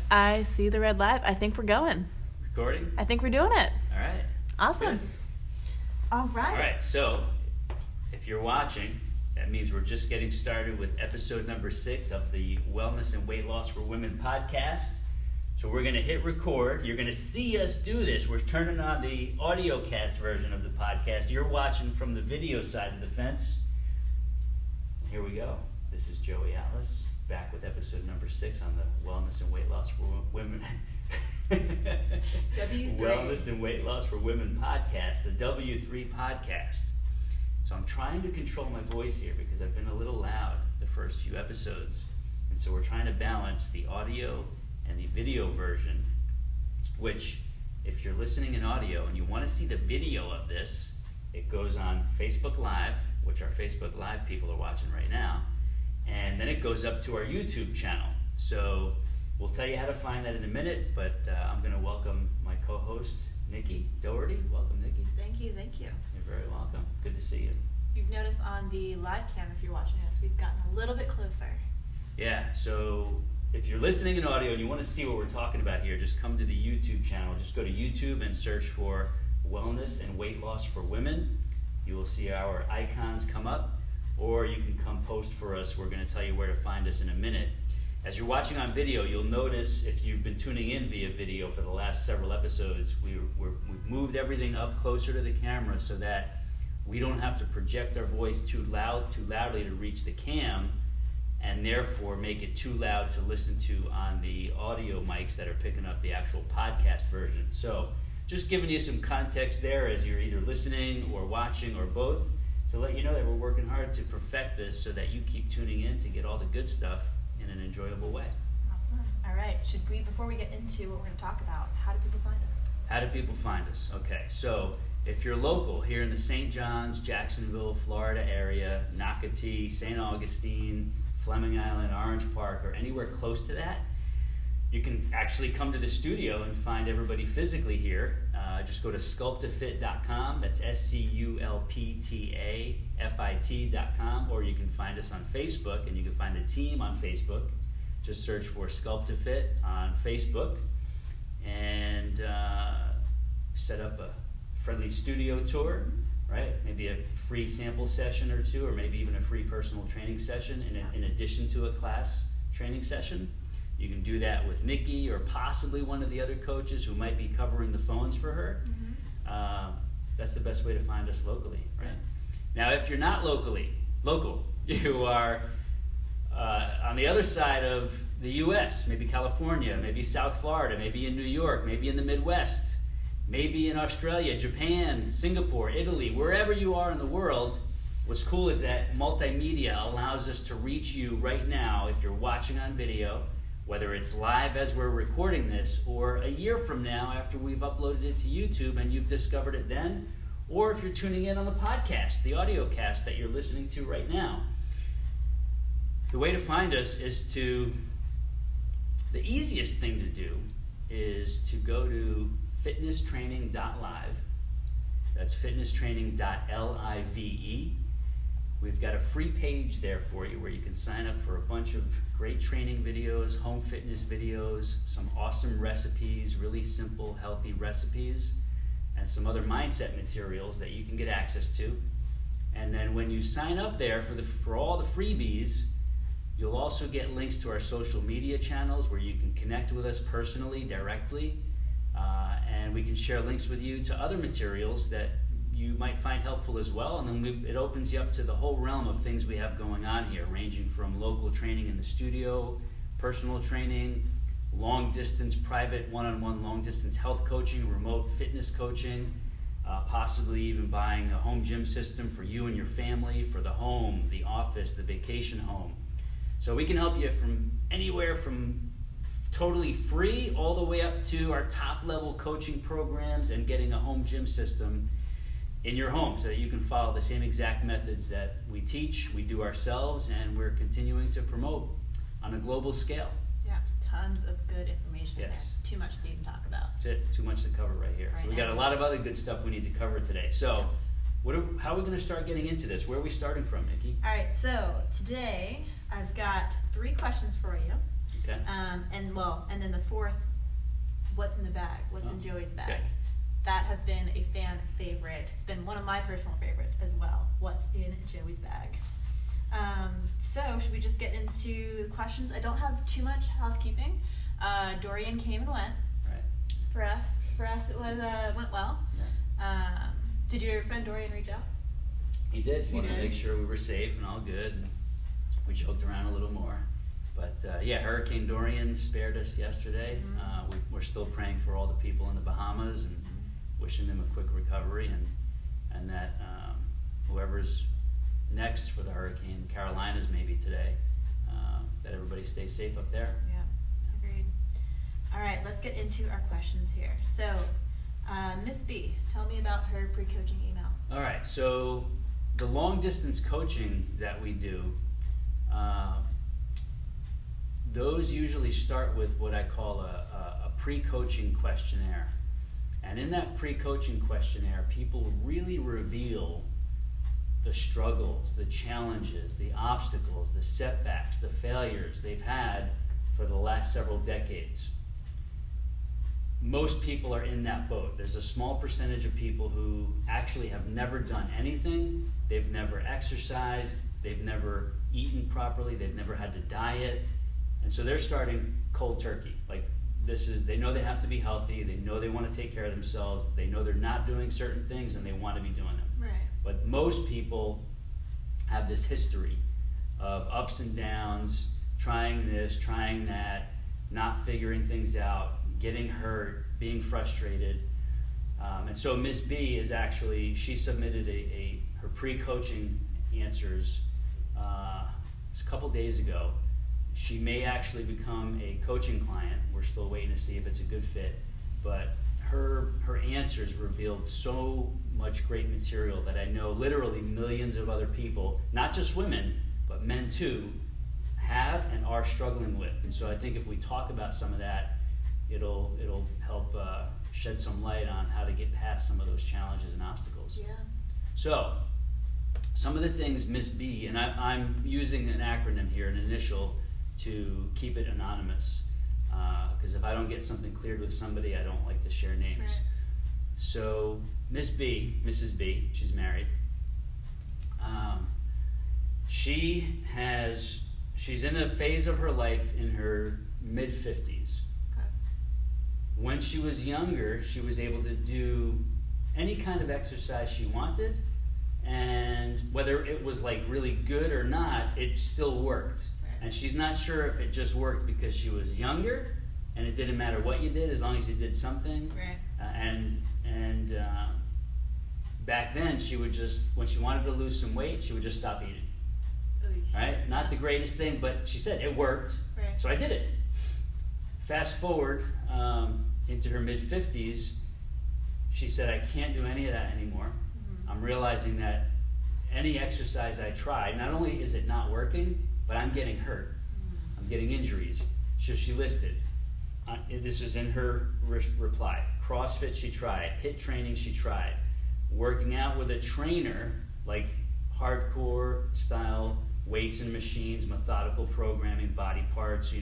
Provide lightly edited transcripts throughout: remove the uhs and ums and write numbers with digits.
I see the red live. I think we're going. Recording? I think we're doing it. All right. Awesome. Good. All right. All right, so if you're watching, that means we're just getting started with episode number 6 of the Wellness and Weight Loss for Women podcast. So we're going to hit record. You're going to see us do this. We're turning on the audio cast version of the podcast. You're watching from the video side of the fence. Here we go. This is Joey Atlas, back with episode number 6 on the Wellness and Weight Loss for Women. W3. Wellness and Weight Loss for Women podcast, the W3 podcast. So I'm trying to control my voice here because I've been a little loud the first few episodes. And so we're trying to balance the audio and the video version, which if you're listening in audio and you want to see the video of this, it goes on Facebook Live, which our Facebook Live people are watching right now, and then it goes up to our YouTube channel. So we'll tell you how to find that in a minute, but I'm going to welcome my co-host, Nikki Doherty. Welcome, Nikki. Thank you. You're very welcome. Good to see you. You've noticed on the live cam, if you're watching us, we've gotten a little bit closer. Yeah, so if you're listening in audio and you want to see what we're talking about here, just come to the YouTube channel. Just go to YouTube and search for Wellness and Weight Loss for Women. You will see our icons come up, or you can come post for us. We're going to tell you where to find us in a minute. As you're watching on video, you'll notice, if you've been tuning in via video for the last several episodes, we've moved everything up closer to the camera so that we don't have to project our voice too loudly to reach the cam, and therefore make it too loud to listen to on the audio mics that are picking up the actual podcast version. So just giving you some context there as you're either listening or watching or both, to let you know that we're working hard to perfect this so that you keep tuning in to get all the good stuff in an enjoyable way. Awesome. All right. Before we get into what we're going to talk about, how do people find us? How do people find us? Okay, so if you're local here in the St. John's, Jacksonville, Florida area, Nocatee, St. Augustine, Fleming Island, Orange Park, or anywhere close to that, you can actually come to the studio and find everybody physically here. Just go to sculptafit.com. That's SCULPTAFIT.com. Or you can find us on Facebook, and you can find the team on Facebook. Just search for Sculptafit on Facebook and set up a friendly studio tour, right? Maybe a free sample session or two, or maybe even a free personal training session in addition to a class training session. You can do that with Nikki or possibly one of the other coaches who might be covering the phones for her. Mm-hmm. That's the best way to find us locally, right? Now, if you're not local, you are on the other side of the U.S., maybe California, maybe South Florida, maybe in New York, maybe in the Midwest, maybe in Australia, Japan, Singapore, Italy, wherever you are in the world. What's cool is that multimedia allows us to reach you right now if you're watching on video, whether it's live as we're recording this, or a year from now after we've uploaded it to YouTube and you've discovered it then, or if you're tuning in on the podcast, the audio cast that you're listening to right now. The way to find us is the easiest thing to do is to go to fitnesstraining.live. That's fitnesstraining.live. We've got a free page there for you where you can sign up for a bunch of great training videos, home fitness videos, some awesome recipes, really simple, healthy recipes, and some other mindset materials that you can get access to. And then when you sign up there for all the freebies, you'll also get links to our social media channels where you can connect with us personally, directly, and we can share links with you to other materials that you might find helpful as well. And then it opens you up to the whole realm of things we have going on here, ranging from local training in the studio, personal training, long-distance private one-on-one long-distance health coaching, remote fitness coaching, possibly even buying a home gym system for you and your family, for the home, the office, the vacation home. So we can help you from anywhere from totally free all the way up to our top-level coaching programs and getting a home gym system in your home so that you can follow the same exact methods that we teach, we do ourselves, and we're continuing to promote on a global scale. Yeah, tons of good information there. Too much to even talk about. That's it. Too much to cover right here. So we got a lot of other good stuff we need to cover today. So how are we going to start getting into this? Where are we starting from, Nikki? All right, so today I've got 3 questions for you. Okay. And then the fourth, what's in the bag? What's in Joey's bag? Okay. That has been a fan favorite. It's been one of my personal favorites as well. What's in Joey's bag? So should we just get into the questions? I don't have too much housekeeping. Dorian came and went. Right. For us, it was went well. Yeah. Did your friend Dorian reach out? He did. He wanted did? to make sure we were safe and all good. And we joked around a little more. But yeah, Hurricane Dorian spared us yesterday. Mm-hmm. We're still praying for all the people in the Bahamas and wishing them a quick recovery, and that whoever's next for the hurricane, Carolinas maybe today, that everybody stays safe up there. Yeah, agreed. All right, let's get into our questions here. So, Miss B, tell me about her pre-coaching email. All right, so the long distance coaching that we do, those usually start with what I call a pre-coaching questionnaire. And in that pre-coaching questionnaire, people really reveal the struggles, the challenges, the obstacles, the setbacks, the failures they've had for the last several decades. Most people are in that boat. There's a small percentage of people who actually have never done anything. They've never exercised. They've never eaten properly. They've never had to diet. And so they're starting cold turkey. Like, they know they have to be healthy. They know they want to take care of themselves. They know they're not doing certain things and they want to be doing them. Right. But most people have this history of ups and downs, trying this, trying that, not figuring things out, getting hurt, being frustrated. And so Ms. B is actually, she submitted her pre-coaching answers a couple days ago. She may actually become a coaching client. We're still waiting to see if it's a good fit. But her answers revealed so much great material that I know literally millions of other people, not just women, but men too, have and are struggling with. And so I think if we talk about some of that, it'll help shed some light on how to get past some of those challenges and obstacles. Yeah. So, some of the things Ms. B, and I'm using an acronym here, an initial, to keep it anonymous. Because if I don't get something cleared with somebody, I don't like to share names. Right. So, Ms. B, Mrs. B, she's married. She's in a phase of her life in her mid-50s. Okay. When she was younger, she was able to do any kind of exercise she wanted, and whether it was like really good or not, it still worked. Right. And she's not sure if it just worked because she was younger, and it didn't matter what you did as long as you did something. Right. And back then, she would just, when she wanted to lose some weight, she would just stop eating. Right? Not the greatest thing, but she said it worked. Right. So I did it. Fast forward into her mid-50s, she said, I can't do any of that anymore. Mm-hmm. I'm realizing that any exercise I try, not only is it not working, but I'm getting hurt. Mm-hmm. I'm getting injuries. So she listed, this is in her reply, CrossFit she tried, HIIT training she tried, working out with a trainer, like hardcore style weights and machines, methodical programming, body parts,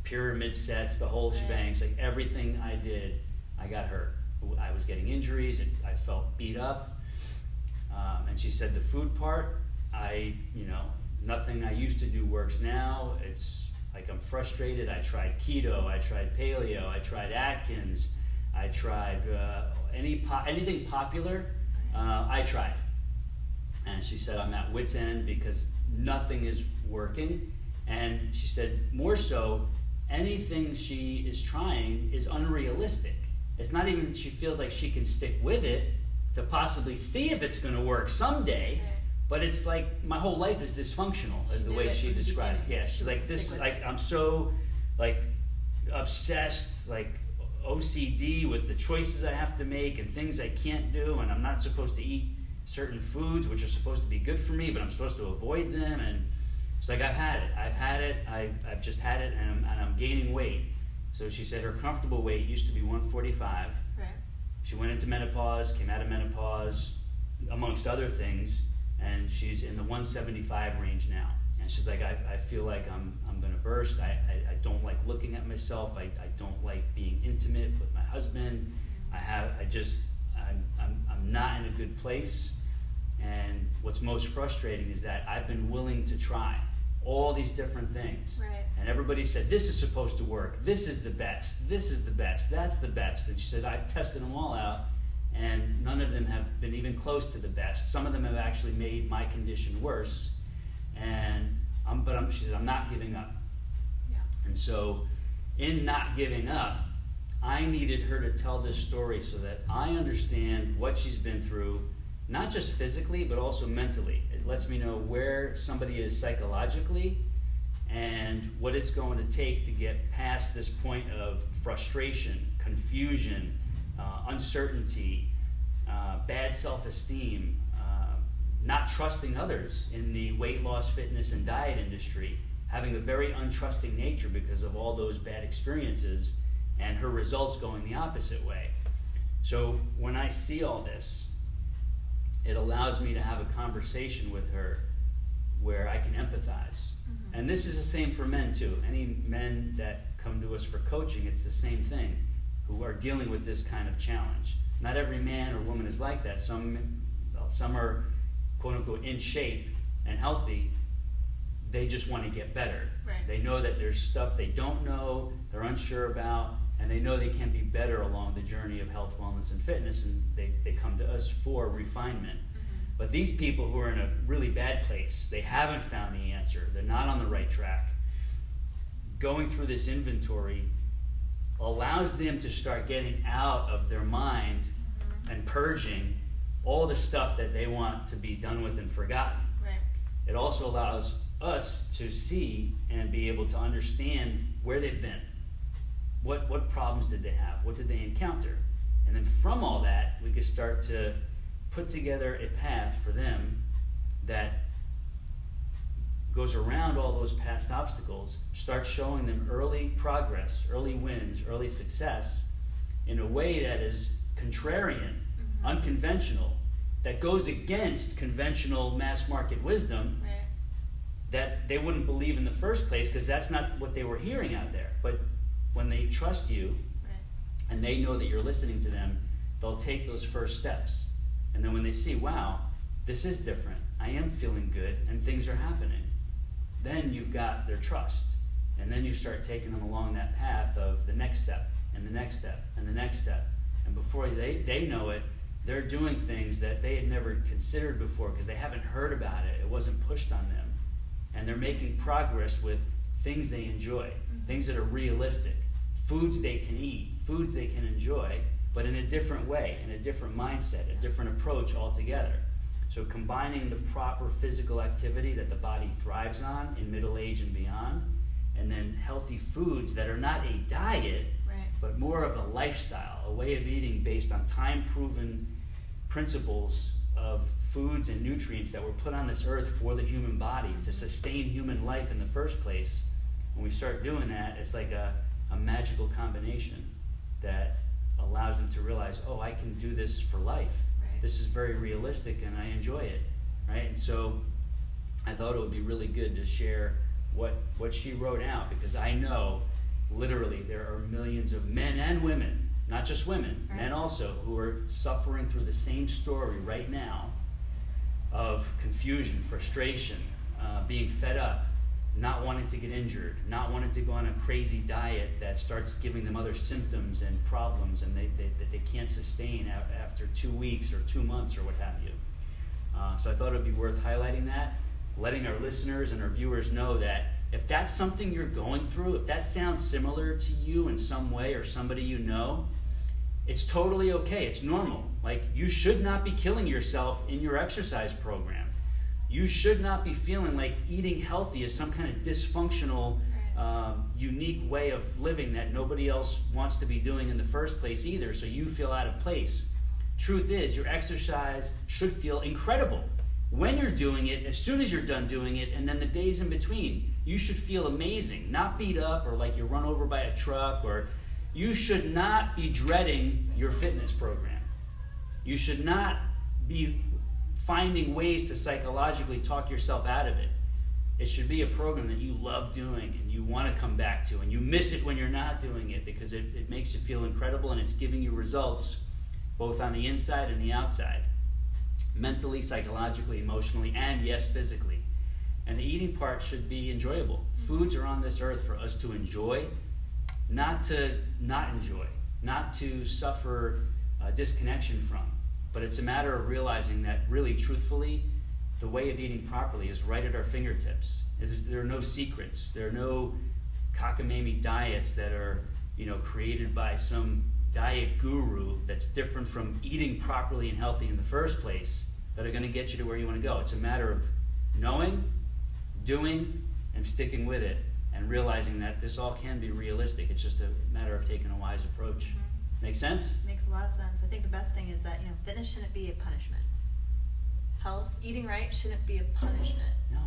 pyramid sets, the whole shebang. It's like everything I did, I got hurt. I was getting injuries, and I felt beat up. And she said the food part, nothing I used to do works now. It's like I'm frustrated. I tried keto, I tried paleo, I tried Atkins, I tried anything popular, I tried. And she said, I'm at wit's end because nothing is working. And she said, more so, anything she is trying is unrealistic. It's not even, she feels like she can stick with it to possibly see if it's going to work someday. Right. But it's like, my whole life is dysfunctional, as the way she described it. Yeah, she's like, this, like, I'm so, like, obsessed, like, OCD with the choices I have to make and things I can't do, and I'm not supposed to eat certain foods which are supposed to be good for me, but I'm supposed to avoid them. And it's like, I've had it, I've just had it, and I'm gaining weight. So she said her comfortable weight used to be 145. Right. She went into menopause, came out of menopause, amongst other things, and she's in the 175 range now. And she's like, I feel like I'm going to burst. I don't like looking at myself. I don't like being intimate with my husband. I'm not in a good place. And what's most frustrating is that I've been willing to try all these different things. Right. And everybody said, this is supposed to work. This is the best. This is the best. That's the best. And she said, I've tested them all out, and none of them have been even close to the best. Some of them have actually made my condition worse. And she said, I'm not giving up. Yeah. And so in not giving up, I needed her to tell this story so that I understand what she's been through, not just physically, but also mentally. It lets me know where somebody is psychologically and what it's going to take to get past this point of frustration, confusion, uncertainty, bad self-esteem, not trusting others in the weight loss, fitness, and diet industry, having a very untrusting nature because of all those bad experiences, and her results going the opposite way. So when I see all this, it allows me to have a conversation with her where I can empathize. Mm-hmm. And this is the same for men too. Any men that come to us for coaching, it's the same thing, who are dealing with this kind of challenge. Not every man or woman is like that. Some are quote unquote in shape and healthy. They just want to get better. Right. They know that there's stuff they don't know, they're unsure about, and they know they can be better along the journey of health, wellness, and fitness, and they come to us for refinement. Mm-hmm. But these people who are in a really bad place, they haven't found the answer, they're not on the right track, going through this inventory allows them to start getting out of their mind mm-hmm. and purging all the stuff that they want to be done with and forgotten. Right. It also allows us to see and be able to understand where they've been. What problems did they have? What did they encounter? And then from all that, we could start to put together a path for them that goes around all those past obstacles, start showing them early progress, early wins, early success in a way that is contrarian, mm-hmm. unconventional, that goes against conventional mass market wisdom, right. that they wouldn't believe in the first place because that's not what they were hearing out there. But when they trust you right. and they know that you're listening to them, they'll take those first steps. And then when they see, wow, this is different, I am feeling good, and things are happening, then you've got their trust. And then you start taking them along that path of the next step, and the next step, and the next step. And before they know it, they're doing things that they had never considered before because they haven't heard about it. It wasn't pushed on them. And they're making progress with things they enjoy, mm-hmm. things that are realistic, foods they can eat, foods they can enjoy, but in a different way, in a different mindset, a different approach altogether. So combining the proper physical activity that the body thrives on in middle age and beyond, and then healthy foods that are not a diet, right. but more of a lifestyle, a way of eating based on time-proven principles of foods and nutrients that were put on this earth for the human body to sustain human life in the first place. When we start doing that, it's like a magical combination that allows them to realize, oh, I can do this for life. Right. This is very realistic and I enjoy it, right? And so I thought it would be really good to share what she wrote out, because I know literally there are millions of men and women, not just women, right. men also, who are suffering through the same story right now of confusion, frustration, being fed up, not wanting to get injured, not wanting to go on a crazy diet that starts giving them other symptoms and problems and that they can't sustain after 2 weeks or 2 months or what have you. So I thought it would be worth highlighting that, letting our listeners and our viewers know that if that's something you're going through, if that sounds similar to you in some way or somebody you know, it's totally okay. It's normal. Like, you should not be killing yourself in your exercise program. You should not be feeling like eating healthy is some kind of dysfunctional, unique way of living that nobody else wants to be doing in the first place either, so you feel out of place. Truth is, your exercise should feel incredible. When you're doing it, as soon as you're done doing it, and then the days in between, you should feel amazing, not beat up or like you're run over by a truck, or you should not be dreading your fitness program. You should not be finding ways to psychologically talk yourself out of it. It should be a program that you love doing and you want to come back to, and you miss it when you're not doing it because it makes you feel incredible and it's giving you results both on the inside and the outside, mentally, psychologically, emotionally, and yes, physically. And the eating part should be enjoyable. Foods are on this earth for us to enjoy, not to not enjoy, not to suffer disconnection from. But it's a matter of realizing that really, truthfully, the way of eating properly is right at our fingertips. There are no secrets. There are no cockamamie diets that are, created by some diet guru that's different from eating properly and healthy in the first place that are going to get you to where you want to go. It's a matter of knowing, doing, and sticking with it, and realizing that this all can be realistic. It's just a matter of taking a wise approach. Make sense? Makes a lot of sense. I think the best thing is that fitness shouldn't be a punishment. Health, eating right shouldn't be a punishment. No.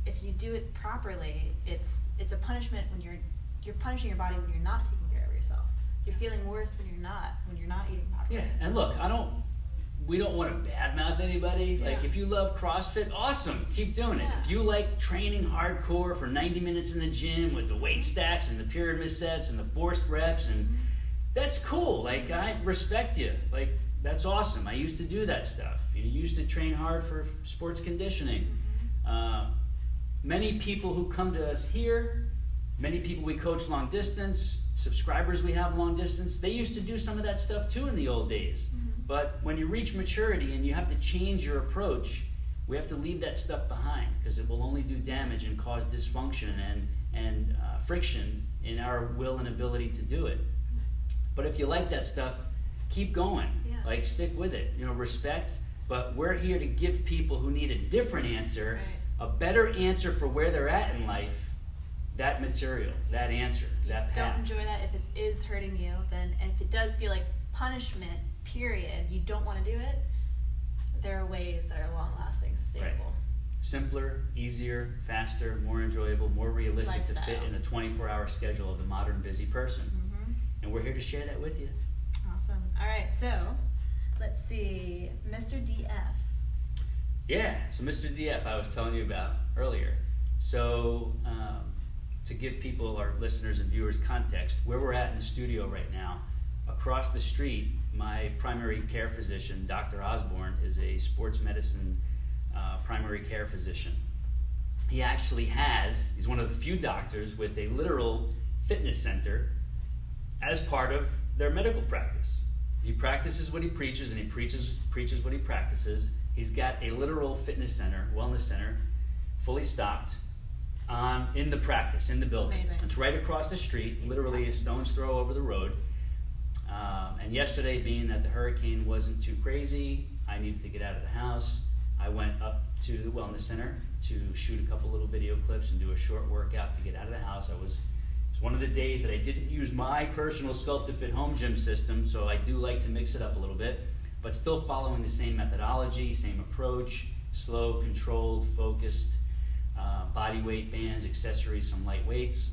If you do it properly, it's a punishment when you're punishing your body when you're not taking care of yourself. You're feeling worse when you're not eating properly. Yeah, and look, we don't want to badmouth anybody. Yeah. Like, if you love CrossFit, awesome, keep doing it. Yeah. If you like training hardcore for 90 minutes in the gym with the weight stacks and the pyramid sets and the forced reps, and that's cool. Like, I respect you. Like, that's awesome. I used to do that stuff. You used to train hard for sports conditioning. Many people who come to us here, many people we coach long distance, subscribers we have long distance, they used to do some of that stuff too in the old days. But when you reach maturity and you have to change your approach, we have to leave that stuff behind because it will only do damage and cause dysfunction and friction in our will and ability to do it. But if you like that stuff, keep going. Yeah. Like, stick with it. Respect. But we're here to give people who need a different answer, Right. a better answer for where they're at in life, that material, that answer, that path. Don't enjoy that if it is hurting you. Then, and if it does feel like punishment, period, you don't want to do it, there are ways that are long-lasting, sustainable. Right. Simpler, easier, faster, more enjoyable, more realistic to fit in a 24-hour schedule of the modern busy person. And we're here to share that with you. Awesome. All right, so let's see, Mr. DF. Yeah, so Mr. DF I was telling you about earlier. So to give people, our listeners and viewers, context, where we're at in the studio right now, across the street, my primary care physician, Dr. Osborne, is a sports medicine primary care physician. He actually he's one of the few doctors with a literal fitness center as part of their medical practice. He practices what he preaches, and he preaches what he practices. He's got a literal fitness center, wellness center, fully stocked in the practice, in the building. Amazing. It's right across the street, literally a stone's throw over the road. And yesterday, being that the hurricane wasn't too crazy, I needed to get out of the house. I went up to the wellness center to shoot a couple little video clips and do a short workout to get out of the house. It's one of the days that I didn't use my personal Sculpt-to-Fit home gym system, so I do like to mix it up a little bit, but still following the same methodology, same approach, slow, controlled, focused, body weight bands, accessories, some light weights.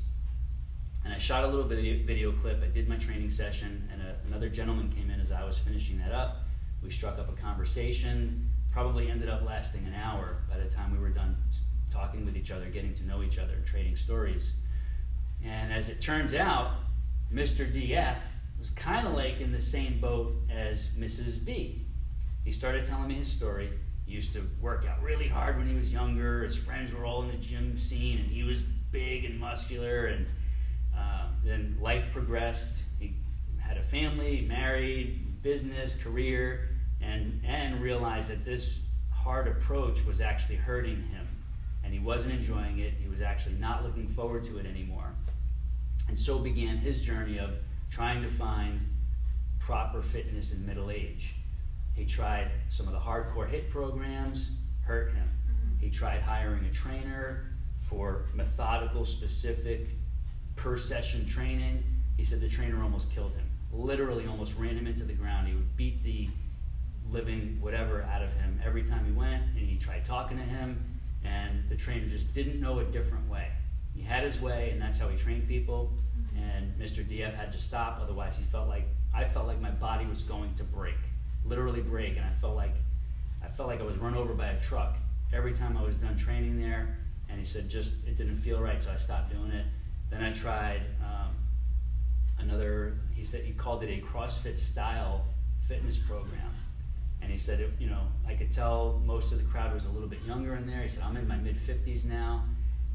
And I shot a little video clip. I did my training session, and another gentleman came in as I was finishing that up. We struck up a conversation, probably ended up lasting an hour by the time we were done talking with each other, getting to know each other, trading stories. And as it turns out, Mr. DF was kind of like in the same boat as Mrs. B. He started telling me his story. He used to work out really hard when he was younger. His friends were all in the gym scene, and he was big and muscular, and then life progressed. He had a family, married, business, career, and realized that this hard approach was actually hurting him, and he wasn't enjoying it. He was actually not looking forward to it anymore. And so began his journey of trying to find proper fitness in middle age. He tried some of the hardcore HIIT programs, hurt him. He tried hiring a trainer for methodical, specific, per-session training. He said the trainer almost killed him, literally almost ran him into the ground. He would beat the living whatever out of him every time he went, and he tried talking to him, and the trainer just didn't know a different way. He had his way, and that's how he trained people, and Mr. DF had to stop, otherwise I felt like my body was going to break, literally break, and I felt like I was run over by a truck every time I was done training there. And he said it didn't feel right, so I stopped doing it. Then I tried he called it a CrossFit style fitness program. And he said, I could tell most of the crowd was a little bit younger in there. He said, I'm in my mid-50s now.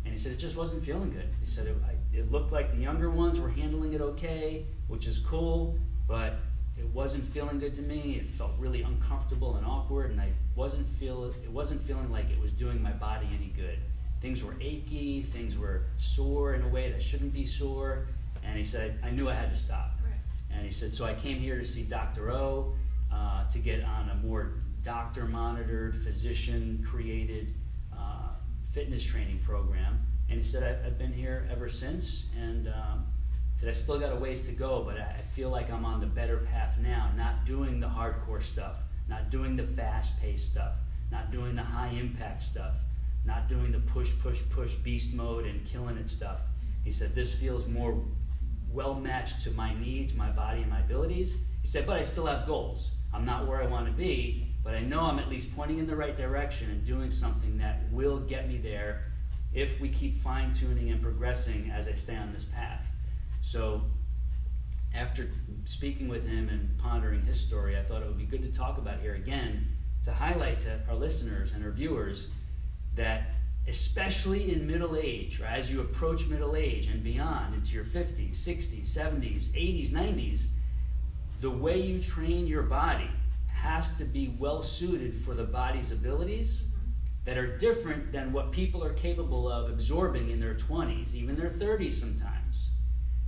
And he said, it just wasn't feeling good. He said, it looked like the younger ones were handling it okay, which is cool, but it wasn't feeling good to me. It felt really uncomfortable and awkward, and it wasn't feeling like it was doing my body any good. Things were achy, things were sore in a way that shouldn't be sore. And he said, I knew I had to stop. Right. And he said, so I came here to see Dr. O to get on a more doctor-monitored, physician-created fitness training program. And he said, I've been here ever since, and said, I still got a ways to go, but I feel like I'm on the better path now, not doing the hardcore stuff, not doing the fast-paced stuff, not doing the high-impact stuff, not doing the push, beast mode and killing it stuff. He said, this feels more well-matched to my needs, my body, and my abilities. He said, but I still have goals. I'm not where I want to be, but I know I'm at least pointing in the right direction and doing something that will get me there if we keep fine-tuning and progressing as I stay on this path. So after speaking with him and pondering his story, I thought it would be good to talk about here again to highlight to our listeners and our viewers that especially in middle age, or as you approach middle age and beyond into your 50s, 60s, 70s, 80s, 90s, the way you train your body has to be well suited for the body's abilities that are different than what people are capable of absorbing in their 20s, even their 30s sometimes.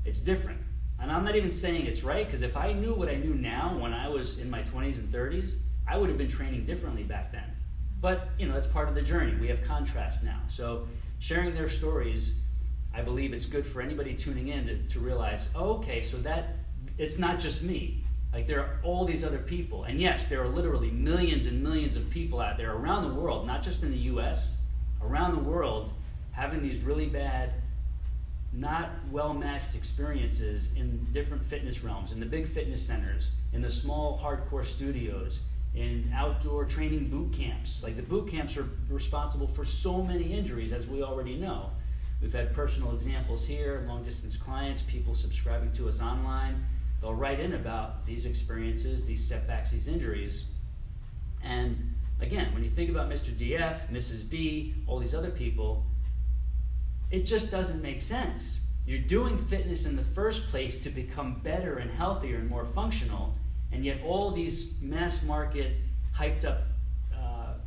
It's different. And I'm not even saying it's right, because if I knew what I knew now when I was in my 20s and 30s, I would have been training differently back then. But, that's part of the journey. We have contrast now. So sharing their stories, I believe it's good for anybody tuning in to realize, okay, so that it's not just me. Like, there are all these other people. And yes, there are literally millions and millions of people out there around the world, not just in the US, around the world, having these really bad, not well-matched experiences in different fitness realms, in the big fitness centers, in the small hardcore studios, in outdoor training boot camps. Like, the boot camps are responsible for so many injuries, as we already know. We've had personal examples here, long-distance clients, people subscribing to us online. They'll write in about these experiences, these setbacks, these injuries. And again, when you think about Mr. DF, Mrs. B, all these other people, it just doesn't make sense. You're doing fitness in the first place to become better and healthier and more functional, and yet all these mass market, hyped up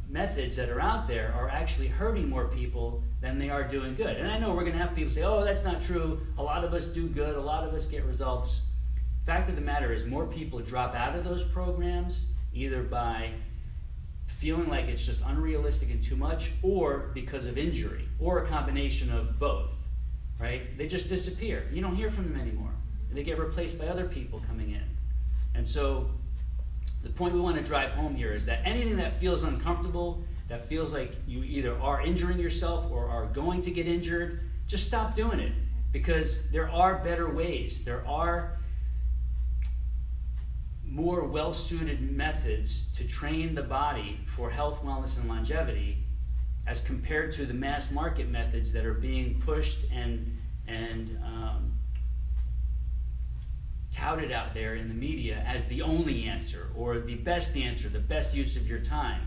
methods that are out there are actually hurting more people than they are doing good. And I know we're going to have people say, oh, that's not true. A lot of us do good. A lot of us get results. Fact of the matter is, more people drop out of those programs either by feeling like it's just unrealistic and too much, or because of injury, or a combination of both, right? They just disappear. You don't hear from them anymore. They get replaced by other people coming in. And so the point we want to drive home here is that anything that feels uncomfortable, that feels like you either are injuring yourself or are going to get injured, just stop doing it, because there are better ways. There are more well-suited methods to train the body for health, wellness, and longevity as compared to the mass market methods that are being pushed and touted out there in the media as the only answer or the best answer, the best use of your time.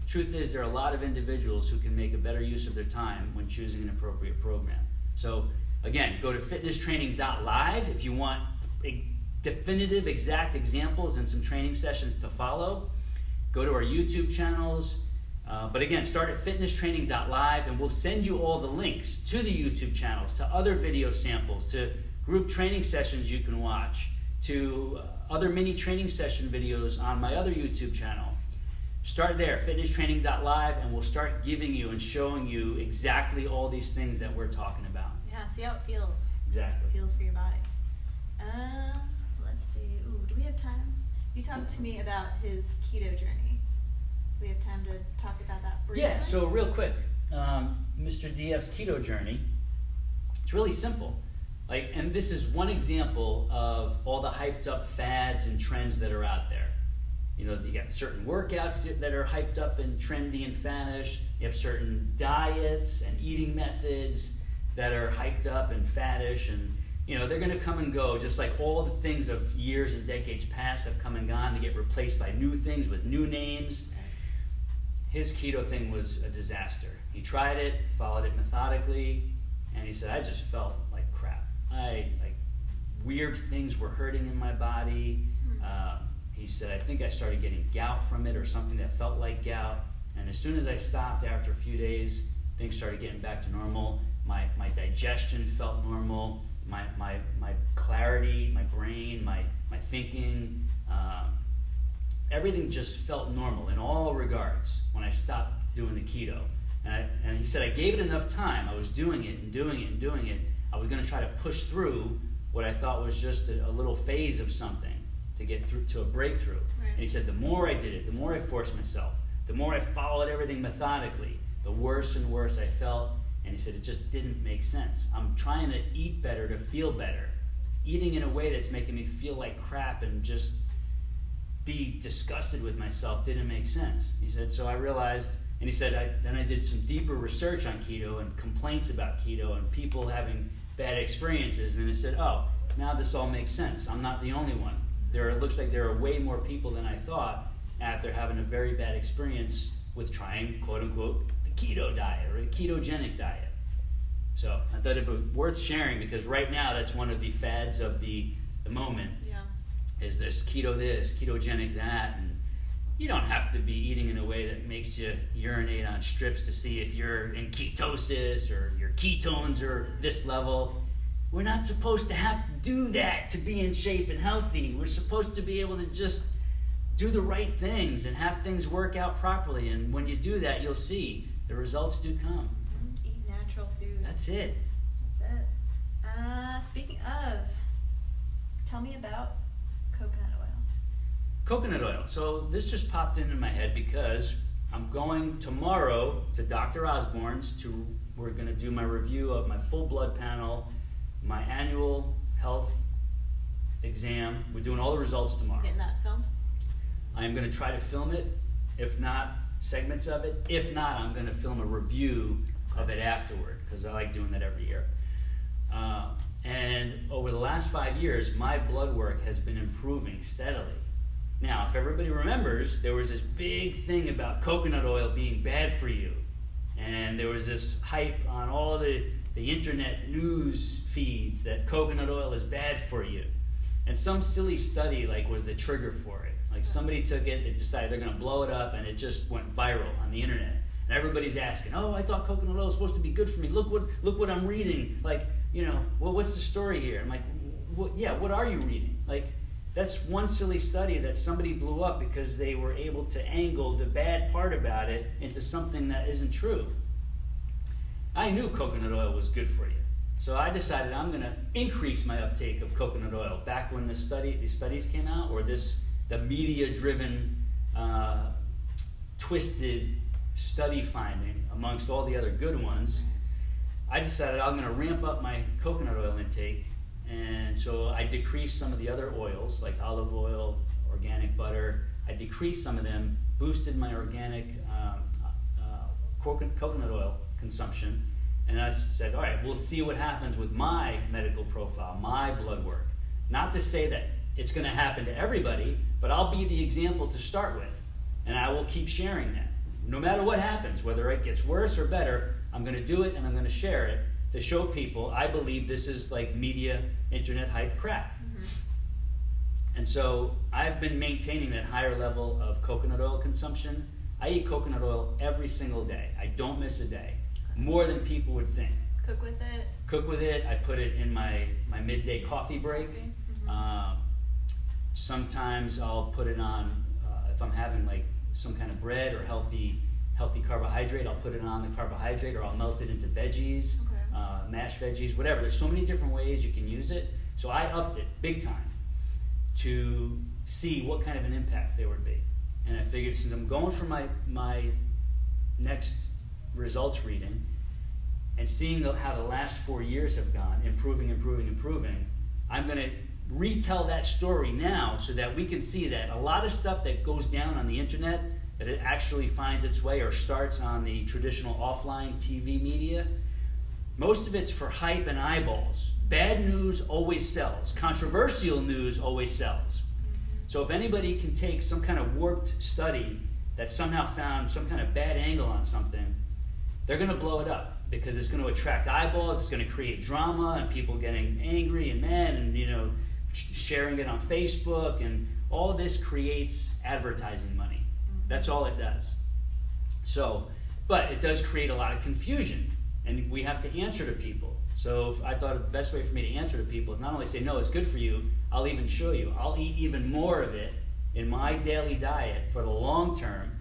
Truth is, there are a lot of individuals who can make a better use of their time when choosing an appropriate program. So again, go to fitnesstraining.live if you want definitive, exact examples and some training sessions to follow. Go to our YouTube channels. But again, start at fitnesstraining.live, and we'll send you all the links to the YouTube channels, to other video samples, to group training sessions you can watch, to other mini training session videos on my other YouTube channel. Start there, fitnesstraining.live, and we'll start giving you and showing you exactly all these things that we're talking about. Yeah, see how it feels. Exactly. It feels for your body. Let's see. Ooh, do we have time? You talked to me about his keto journey. Do we have time to talk about that briefly? Yeah, so real quick, Mr. DF's keto journey, it's really simple. And this is one example of all the hyped up fads and trends that are out there. You got certain workouts that are hyped up and trendy and faddish. You have certain diets and eating methods that are hyped up and faddish, and they're going to come and go, just like all the things of years and decades past have come and gone to get replaced by new things with new names. His keto thing was a disaster. He tried it, followed it methodically, and he said, I just felt like crap. Weird things were hurting in my body. He said, I think I started getting gout from it or something that felt like gout. And as soon as I stopped after a few days, things started getting back to normal. My digestion felt normal. My clarity, my brain, my thinking, everything just felt normal in all regards when I stopped doing the keto. And he said, I gave it enough time. I was doing it and doing it and doing it. I was going to try to push through what I thought was just a little phase of something to get through to a breakthrough. Right. And he said, the more I did it, the more I forced myself, the more I followed everything methodically, the worse and worse I felt. And he said, it just didn't make sense. I'm trying to eat better to feel better. Eating in a way that's making me feel like crap and just be disgusted with myself didn't make sense. He said, so I realized, and he said, then I did some deeper research on keto and complaints about keto and people having bad experiences. And I said, oh, now this all makes sense. I'm not the only one. It looks like there are way more people than I thought after having a very bad experience with trying, quote unquote, the keto diet or the ketogenic diet. So I thought it was worth sharing because right now that's one of the fads of the moment. Yeah. Is this, ketogenic that, and you don't have to be eating in a way that makes you urinate on strips to see if you're in ketosis or your ketones are this level. We're not supposed to have to do that to be in shape and healthy. We're supposed to be able to just do the right things and have things work out properly. And when you do that, you'll see the results do come. Eat natural food. That's it. That's it. Speaking of, tell me about coconut oil. Coconut oil. So this just popped into my head because I'm going tomorrow to Dr. Osborne's we're going to do my review of my full blood panel, my annual health exam. We're doing all the results tomorrow. Getting that filmed? I am going to try to film it, if not segments of it. If not, I'm going to film a review of it afterward because I like doing that every year. And over the last 5 years, my blood work has been improving steadily. Now, if everybody remembers, there was this big thing about coconut oil being bad for you. And there was this hype on all the internet news feeds that coconut oil is bad for you. And some silly study was the trigger for it. Somebody took it, they decided they're going to blow it up, and it just went viral on the internet. And everybody's asking, oh, I thought coconut oil was supposed to be good for me. Look what I'm reading. Well, what's the story here? I'm like, what are you reading? That's one silly study that somebody blew up because they were able to angle the bad part about it into something that isn't true. I knew coconut oil was good for you. So I decided I'm going to increase my uptake of coconut oil. Back when these studies came out, or the media-driven, twisted study finding amongst all the other good ones, I decided I'm going to ramp up my coconut oil intake. And so I decreased some of the other oils, like olive oil, organic butter. I decreased some of them, boosted my organic coconut oil consumption. And I said, all right, we'll see what happens with my medical profile, my blood work. Not to say that it's going to happen to everybody, but I'll be the example to start with. And I will keep sharing that. No matter what happens, whether it gets worse or better, I'm going to do it and I'm going to share it to show people I believe this is like media, internet hype crap. Mm-hmm. And so I've been maintaining that higher level of coconut oil consumption. I eat coconut oil every single day. I don't miss a day. More than people would think. Cook with it? Cook with it. I put it in my midday coffee break. Mm-hmm. Sometimes I'll put it on, if I'm having like some kind of bread or healthy carbohydrate, I'll put it on the carbohydrate, or I'll melt it into veggies, mashed veggies, whatever. There's so many different ways you can use it. So I upped it big time to see what kind of an impact there would be. And I figured since I'm going for my next results reading and seeing how the last 4 years have gone, improving, I'm going to retell that story now so that we can see that a lot of stuff that goes down on the internet, that it actually finds its way or starts on the traditional offline TV media, most of it's for hype and eyeballs. Bad news always sells. Controversial news always sells. So if anybody can take some kind of warped study that somehow found some kind of bad angle on something, they're going to blow it up because it's going to attract eyeballs, it's going to create drama and people getting angry and mad and, you know, sharing it on Facebook, and all this creates advertising money. That's all it does. So, but it does create a lot of confusion, and we have to answer to people. So I thought the best way for me to answer to people is not only say, no, it's good for you, I'll even show you. I'll eat even more of it in my daily diet for the long term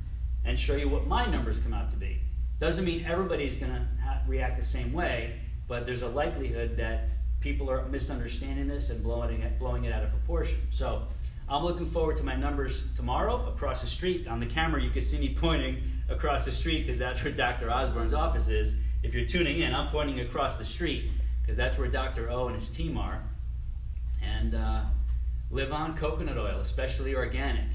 and show you what my numbers come out to be. Doesn't mean everybody's going to react the same way, but there's a likelihood that people are misunderstanding this and blowing it out of proportion. So I'm looking forward to my numbers tomorrow across the street. On the camera, you can see me pointing across the street because that's where Dr. Osborne's office is. If you're tuning in, I'm pointing across the street because that's where Dr. O and his team are. And live on coconut oil, especially organic.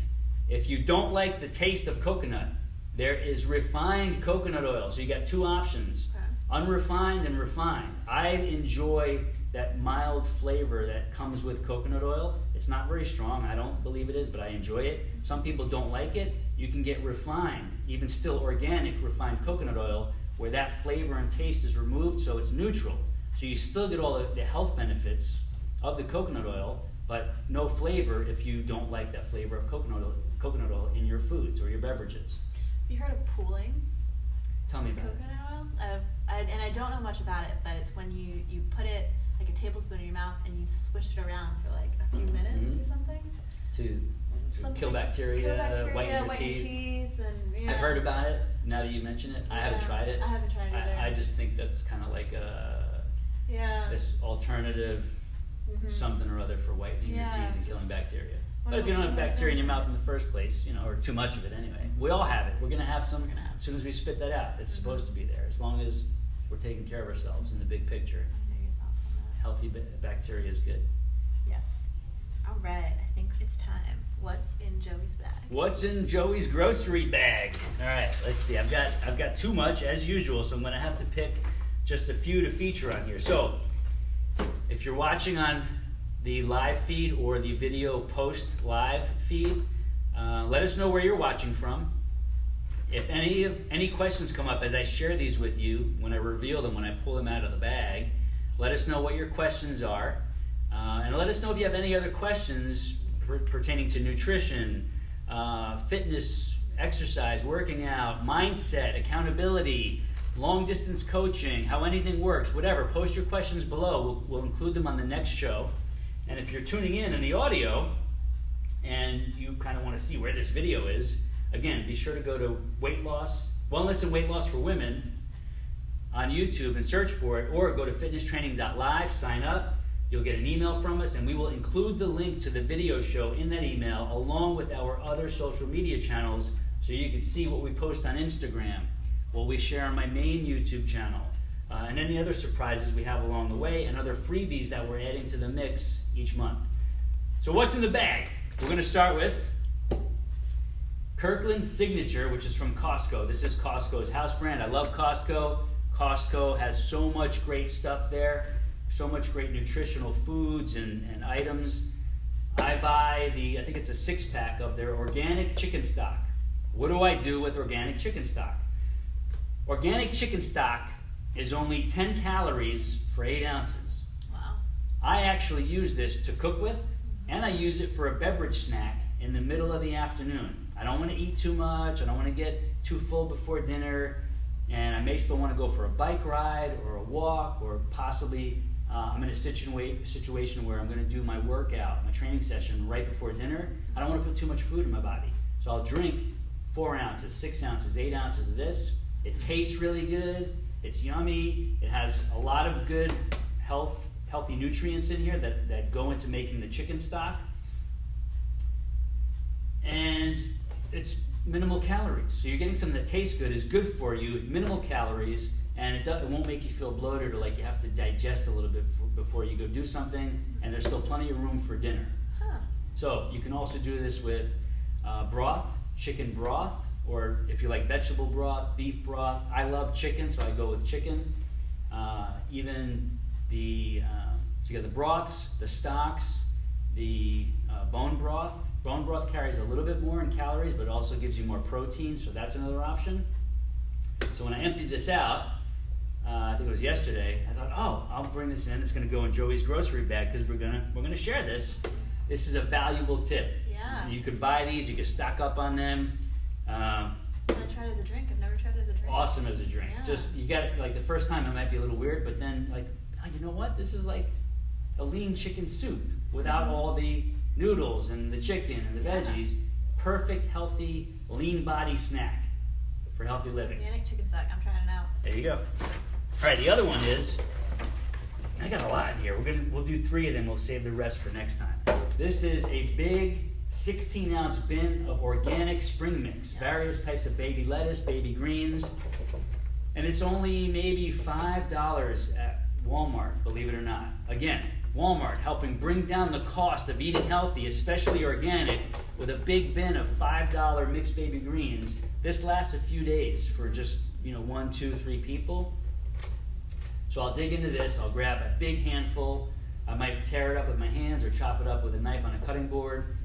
If you don't like the taste of coconut, there is refined coconut oil. So you got two options, unrefined and refined. I enjoy that mild flavor that comes with coconut oil. It's not very strong. I don't believe it is, but I enjoy it. Some people don't like it. You can get refined, even still organic refined coconut oil, where that flavor and taste is removed, so it's neutral. So you still get all the health benefits of the coconut oil, but no flavor if you don't like that flavor of coconut oil in your foods or your beverages. Have you heard of pooling? Tell me about coconut oil? And I don't know much about it, but it's when you put it like a tablespoon in your mouth and you swish it around for like a few minutes or something. To kill bacteria, whiten your teeth. And, you know. I've heard about it. Now that you mention it, I haven't tried it. I haven't tried it either. I just think that's kind of like this alternative something or other for whitening your teeth and killing bacteria. But if you don't have bacteria in your mouth in the first place, you know, or too much of it anyway, we all have it. We're going to have some as soon as we spit that out. It's supposed to be there, as long as we're taking care of ourselves in the big picture. I know your thoughts on that. Healthy bacteria is good. Yes. All right. I think it's time. What's in Joey's bag? What's in Joey's grocery bag? All right, let's see. I've got too much as usual, so I'm going to have to pick just a few to feature on here. So, if you're watching on the live feed or the video post live feed, let us know where you're watching from. If any questions come up as I share these with you, when I reveal them, when I pull them out of the bag, let us know what your questions are, and let us know if you have any other questions pertaining to nutrition, fitness, exercise, working out, mindset, accountability, long distance coaching, how anything works, whatever. Post your questions below. We'll include them on the next show. And if you're tuning in the audio and you kind of want to see where this video is, again, be sure to go to Wellness and Weight Loss for Women on YouTube and search for it, or go to fitnesstraining.live, sign up. You'll get an email from us, and we will include the link to the video show in that email along with our other social media channels so you can see what we post on Instagram, what we share on my main YouTube channel, and any other surprises we have along the way, and other freebies that we're adding to the mix each month. So what's in the bag? We're going to start with Kirkland's Signature, which is from Costco. This is Costco's house brand. I love Costco. Costco has so much great stuff there, so much great nutritional foods and items. I buy I think it's a 6-pack of their organic chicken stock. What do I do with organic chicken stock? Organic chicken stock is only 10 calories for 8 ounces. Wow. I actually use this to cook with, and I use it for a beverage snack in the middle of the afternoon. I don't want to eat too much. I don't want to get too full before dinner. And I may still want to go for a bike ride or a walk, or possibly I'm in a situation where I'm going to do my workout, my training session right before dinner. I don't want to put too much food in my body. So I'll drink 4 ounces, 6 ounces, 8 ounces of this. It tastes really good. It's yummy. It has a lot of good healthy nutrients in here that go into making the chicken stock. And it's minimal calories. So you're getting something that tastes good, is good for you, minimal calories, and it won't make you feel bloated or like you have to digest a little bit before you go do something, and there's still plenty of room for dinner. Huh. So you can also do this with broth, chicken broth, or if you like vegetable broth, beef broth. I love chicken, so I go with chicken. Even so you got the broths, the stocks, the bone broth. Bone broth carries a little bit more in calories, but it also gives you more protein, so that's another option. So when I emptied this out, I think it was yesterday, I thought, oh, I'll bring this in. It's going to go in Joey's grocery bag because we're gonna share this. This is a valuable tip. Yeah. You could buy these. You could stock up on them. I tried it as a drink. I've never tried it as a drink. Awesome as a drink. Yeah. Just you got like the first time it might be a little weird, but then like, oh, you know what? This is like a lean chicken soup without all the noodles and the chicken and the veggies. Perfect, healthy, lean body snack for healthy living. Organic chicken sack. I'm trying it out. There you go. All right, the other one is, I got a lot in here. We'll do 3 of them. We'll save the rest for next time. This is a big 16-ounce bin of organic spring mix, various types of baby lettuce, baby greens, and it's only maybe $5 at Walmart, believe it or not. Again, Walmart helping bring down the cost of eating healthy, especially organic, with a big bin of $5 mixed baby greens. This lasts a few days for just 1, 2, 3 people. So I'll dig into this. I'll grab a big handful. I might tear it up with my hands or chop it up with a knife on a cutting board.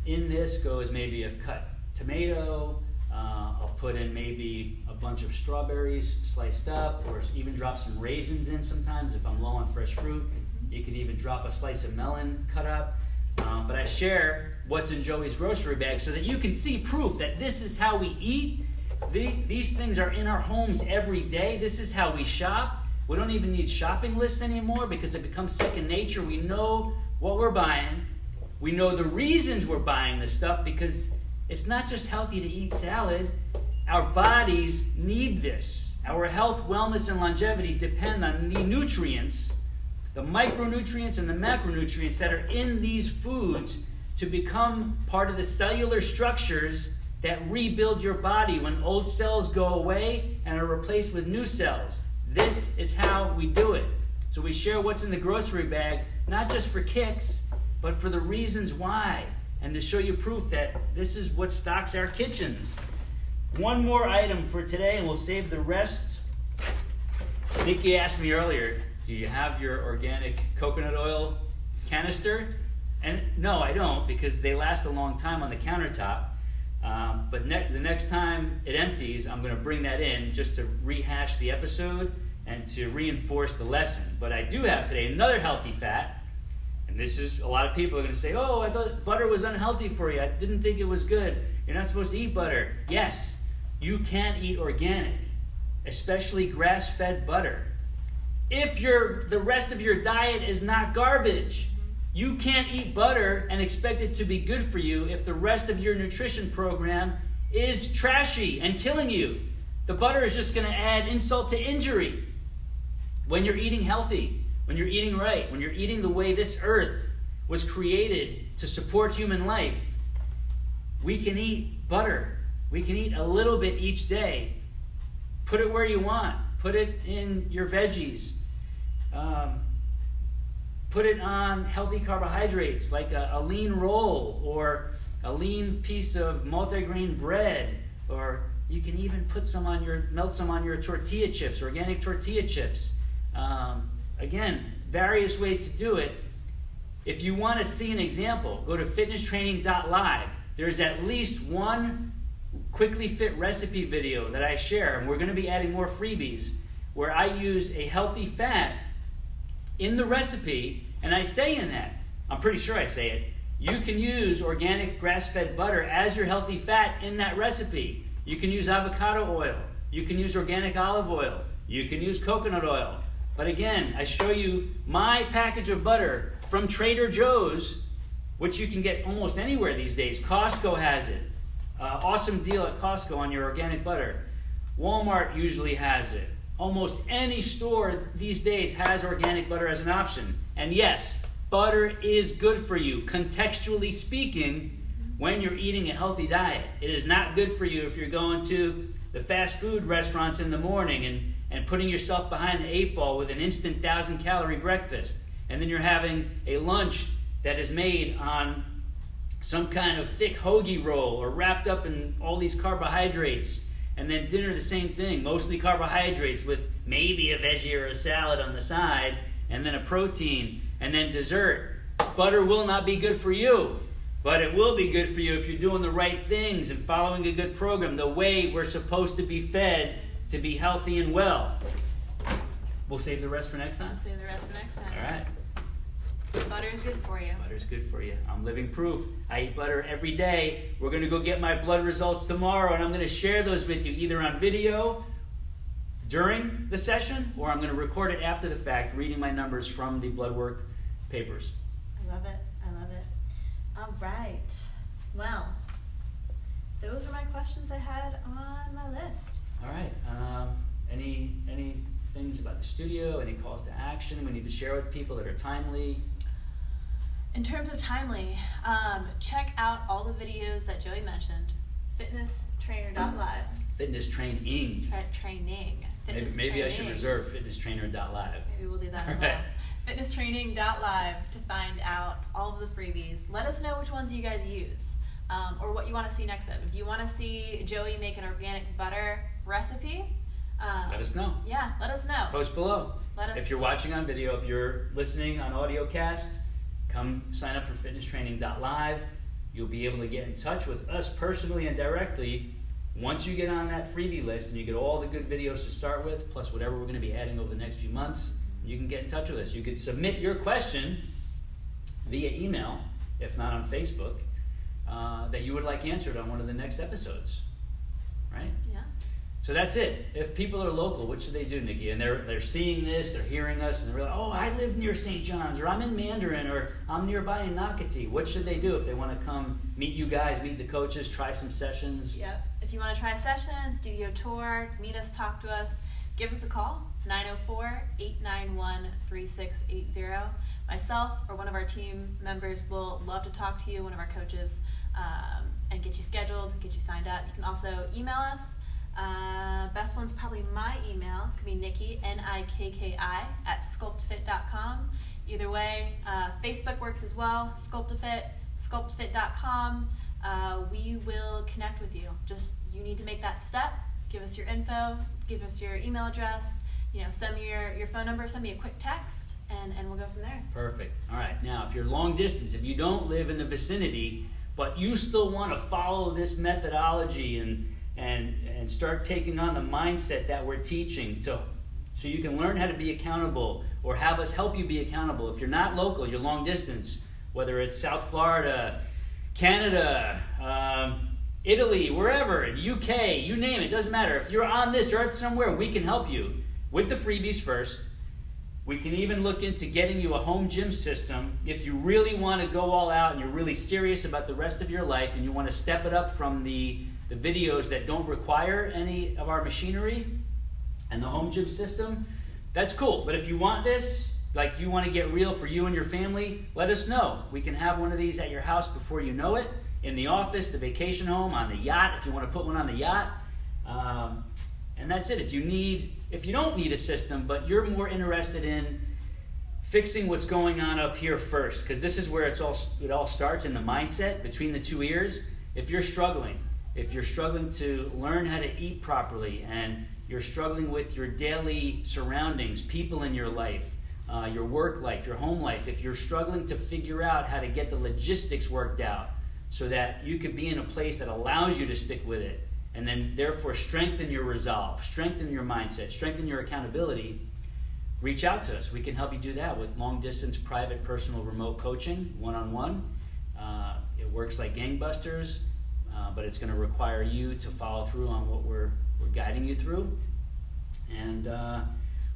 In this goes maybe a cut tomato. I'll put in maybe a bunch of strawberries sliced up, or even drop some raisins in sometimes if I'm low on fresh fruit. You can even drop a slice of melon cut up. But I share what's in Joey's grocery bag so that you can see proof that this is how we eat. These things are in our homes every day. This is how we shop. We don't even need shopping lists anymore because it becomes second nature. We know what we're buying. We know the reasons we're buying this stuff because it's not just healthy to eat salad. Our bodies need this. Our health, wellness, and longevity depend on the nutrients, the micronutrients and the macronutrients that are in these foods to become part of the cellular structures that rebuild your body when old cells go away and are replaced with new cells. This is how we do it. So we share what's in the grocery bag, not just for kicks, but for the reasons why, and to show you proof that this is what stocks our kitchens. One more item for today, and we'll save the rest. Nikki asked me earlier, do you have your organic coconut oil canister? And no, I don't, because they last a long time on the countertop. But the next time it empties, I'm going to bring that in just to rehash the episode and to reinforce the lesson. But I do have today another healthy fat. And this is, a lot of people are going to say, oh, I thought butter was unhealthy for you. I didn't think it was good. You're not supposed to eat butter. Yes, you can eat organic, especially grass-fed butter. If the rest of your diet is not garbage, you can't eat butter and expect it to be good for you if the rest of your nutrition program is trashy and killing you. The butter is just going to add insult to injury. When you're eating healthy, when you're eating right, when you're eating the way this earth was created to support human life, we can eat butter. We can eat a little bit each day. Put it where you want. Put it in your veggies. Put it on healthy carbohydrates like a lean roll or a lean piece of multigrain bread, or you can even melt some on your tortilla chips, organic tortilla chips. Again, various ways to do it. If you want to see an example, go to fitnesstraining.live. There's at least one quickly fit recipe video that I share, and we're going to be adding more freebies, where I use a healthy fat in the recipe, and I say in that, I'm pretty sure I say it, you can use organic grass-fed butter as your healthy fat in that recipe. You can use avocado oil. You can use organic olive oil. You can use coconut oil. But again, I show you my package of butter from Trader Joe's, which you can get almost anywhere these days. Costco has it. Awesome deal at Costco on your organic butter. Walmart usually has it. Almost any store these days has organic butter as an option. And yes, butter is good for you, contextually speaking, when you're eating a healthy diet. It is not good for you if you're going to the fast food restaurants in the morning and putting yourself behind the 8 ball with an instant 1,000-calorie breakfast. And then you're having a lunch that is made on some kind of thick hoagie roll or wrapped up in all these carbohydrates. And then dinner, the same thing, mostly carbohydrates with maybe a veggie or a salad on the side, and then a protein, and then dessert. Butter will not be good for you, but it will be good for you if you're doing the right things and following a good program, the way we're supposed to be fed to be healthy and well. We'll save the rest for next time? I'll save the rest for next time. All right. Butter's good for you. Butter's good for you. I'm living proof. I eat butter every day. We're going to go get my blood results tomorrow, and I'm going to share those with you either on video during the session, or I'm going to record it after the fact, reading my numbers from the blood work papers. I love it. I love it. All right. Well, those are my questions I had on my list. All right. Any things about the studio? Any calls to action we need to share with people that are timely? In terms of timely, check out all the videos that Joey mentioned. Fitnesstrainer.live. Fitness training. Training. Maybe I should reserve fitnesstrainer.live. Maybe we'll do that All as right. well. Fitnesstraining.live to find out all of the freebies. Let us know which ones you guys use, or what you want to see next time. If you want to see Joey make an organic butter recipe, Let us know. Yeah, let us know. Post below. Let us. If you're watching on video, if you're listening on audio cast, come sign up for fitnesstraining.live. You'll be able to get in touch with us personally and directly once you get on that freebie list and you get all the good videos to start with, plus whatever we're going to be adding over the next few months. You can get in touch with us. You could submit your question via email, if not on Facebook, that you would like answered on one of the next episodes. Right? Yeah. So that's it. If people are local, what should they do, Nikki? And they're seeing this, they're hearing us, and they're like, oh, I live near St. John's, or I'm in Mandarin, or I'm nearby in Nocatee. What should they do if they want to come meet you guys, meet the coaches, try some sessions? Yep. If you want to try a session, studio tour, meet us, talk to us, give us a call, 904-891-3680. Myself or one of our team members will love to talk to you, one of our coaches, and get you scheduled, get you signed up. You can also email us. Best one's probably my email. It's going to be Nikki, Nikki, @sculptfit.com. Either way, Facebook works as well, Sculptfit, sculptfit.com. We will connect with you. Just, you need to make that step. Give us your info, give us your email address, send me your phone number, send me a quick text, and we'll go from there. Perfect. All right. Now, if you're long distance, if you don't live in the vicinity, but you still want to follow this methodology and start taking on the mindset that we're teaching so you can learn how to be accountable or have us help you be accountable. If you're not local, you're long distance, whether it's South Florida, Canada, Italy, wherever, UK, you name it, doesn't matter. If you're on this earth somewhere, we can help you with the freebies first. We can even look into getting you a home gym system if you really want to go all out and you're really serious about the rest of your life and you want to step it up from the videos that don't require any of our machinery and the home gym system. That's cool. But if you want this, like you want to get real for you and your family, let us know. We can have one of these at your house before you know it, in the office, the vacation home, on the yacht, if you want to put one on the yacht. And that's it. If you don't need a system, but you're more interested in fixing what's going on up here first, because this is where it all starts, in the mindset between the two ears. If you're struggling to learn how to eat properly, and you're struggling with your daily surroundings, people in your life, your work life, your home life, if you're struggling to figure out how to get the logistics worked out so that you could be in a place that allows you to stick with it, and then therefore strengthen your resolve, strengthen your mindset, strengthen your accountability, reach out to us. We can help you do that with long-distance, private, personal, remote coaching, one-on-one. It works like gangbusters, but it's going to require you to follow through on what we're guiding you through. And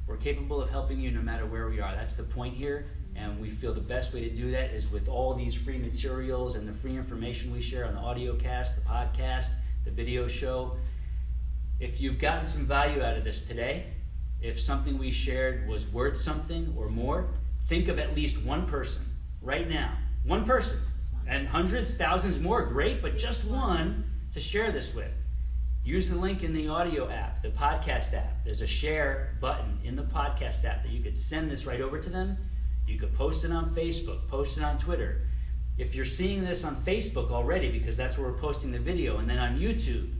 we're capable of helping you no matter where we are. That's the point here. And we feel the best way to do that is with all these free materials and the free information we share on the audio cast, the podcast, the video show. If you've gotten some value out of this today, if something we shared was worth something or more, think of at least one person right now. One person. And hundreds, thousands more, great, but just one to share this with. use the link in the audio app, the podcast app. There's a share button in the podcast app that you could send this right over to them. You could post it on Facebook, post it on Twitter. If you're seeing this on Facebook already, because that's where we're posting the video, and then on YouTube,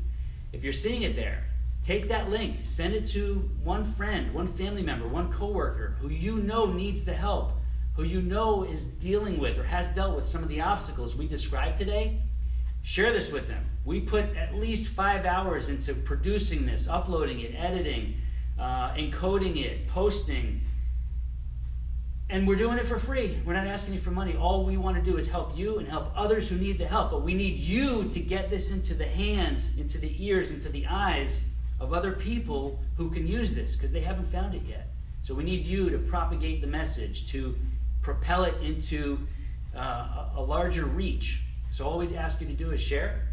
if you're seeing it there, take that link, send it to one friend, one family member, one coworker who you know needs the help, who you know is dealing with or has dealt with some of the obstacles we described today. Share this with them. We put at least 5 hours into producing this, uploading it, editing, encoding it, posting. And we're doing it for free. We're not asking you for money. All we want to do is help you and help others who need the help. But we need you to get this into the hands, into the ears, into the eyes of other people who can use this because they haven't found it yet. So we need you to propagate the message, to propel it into a larger reach. So all we'd ask you to do is share,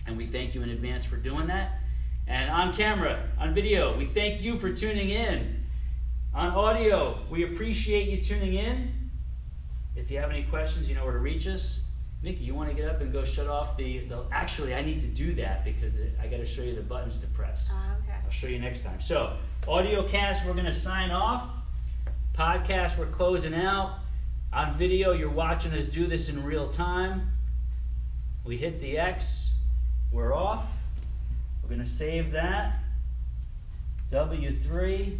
and we thank you in advance for doing that. And on camera, on video, we thank you for tuning in. On audio, we appreciate you tuning in. If you have any questions, you know where to reach us. Mickey, you want to get up and go shut off the actually, I need to do that because I got to show you the buttons to press. Okay. I'll show you next time. So, audio cast, we're going to sign off. Podcast, we're closing out. On video, you're watching us do this in real time. We hit the X, we're off. We're going to save that. W3.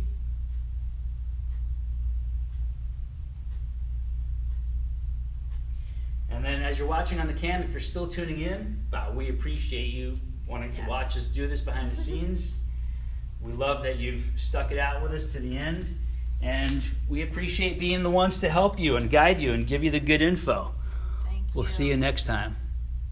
And then as you're watching on the cam, if you're still tuning in, we appreciate you wanting to watch us do this behind the scenes. We love that you've stuck it out with us to the end. And we appreciate being the ones to help you and guide you and give you the good info. Thank you. We'll see you next time.